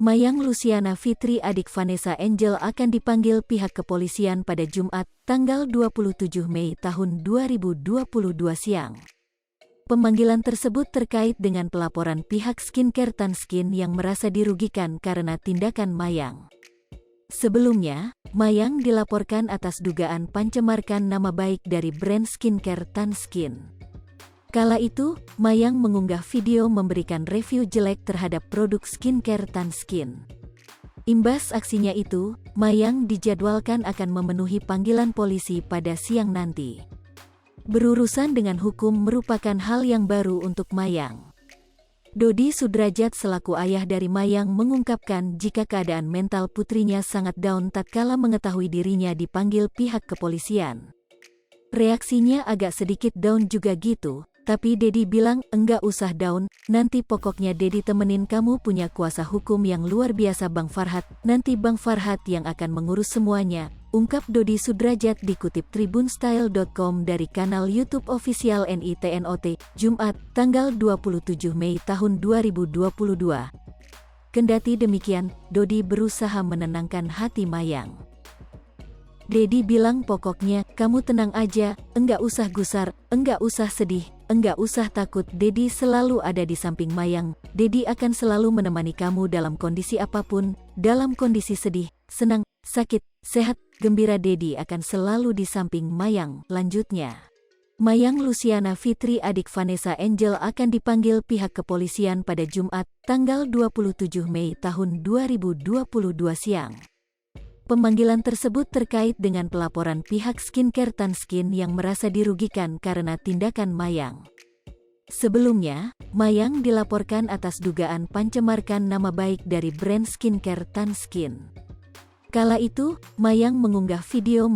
Mayang Luciana Fitri adik Vanessa Angel akan dipanggil pihak kepolisian pada Jumat, tanggal 27 Mei tahun 2022 siang. Pemanggilan tersebut terkait dengan pelaporan pihak skincare Tanskin yang merasa dirugikan karena tindakan Mayang. Sebelumnya, Mayang dilaporkan atas dugaan pencemarkan nama baik dari brand skincare Tanskin. Kala itu, Mayang mengunggah video memberikan review jelek terhadap produk skincare Tanskin. Imbas aksinya itu, Mayang dijadwalkan akan memenuhi panggilan polisi pada siang nanti. Berurusan dengan hukum merupakan hal yang baru untuk Mayang. Dodi Sudrajat selaku ayah dari Mayang mengungkapkan jika keadaan mental putrinya sangat down tatkala mengetahui dirinya dipanggil pihak kepolisian. Reaksinya agak sedikit down juga gitu. Tapi Dedi bilang, enggak usah down, nanti pokoknya Dedi temenin kamu, punya kuasa hukum yang luar biasa Bang Farhat, nanti Bang Farhat yang akan mengurus semuanya, ungkap Dodi Sudrajat dikutip tribunstyle.com dari kanal YouTube official NITNOT, Jumat, tanggal 27 Mei tahun 2022. Kendati demikian, Dodi berusaha menenangkan hati Mayang. Dedi bilang pokoknya, kamu tenang aja, enggak usah gusar, enggak usah sedih, enggak usah takut. Dedi selalu ada di samping Mayang. Dedi akan selalu menemani kamu dalam kondisi apapun, dalam kondisi sedih, senang, sakit, sehat, gembira. Dedi akan selalu di samping Mayang. Lanjutnya, Mayang Luciana Fitri adik Vanessa Angel akan dipanggil pihak kepolisian pada Jumat, tanggal 27 Mei tahun 2022 siang. Pemanggilan tersebut terkait dengan pelaporan pihak skincare Tanskin yang merasa dirugikan karena tindakan Mayang. Sebelumnya, Mayang dilaporkan atas dugaan pencemarkan nama baik dari brand skincare Tanskin. Kala itu, Mayang mengunggah video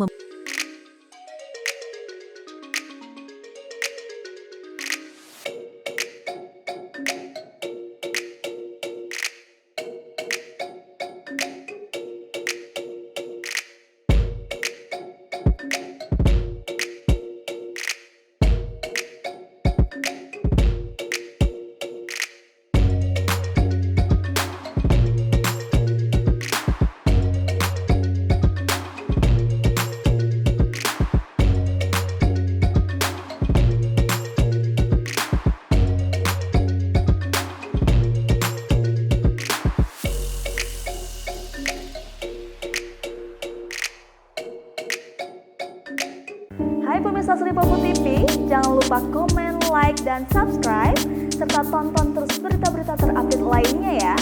Hai pemirsa Sri Popo TV, jangan lupa komen, like, dan subscribe, serta tonton terus berita-berita terupdate lainnya ya.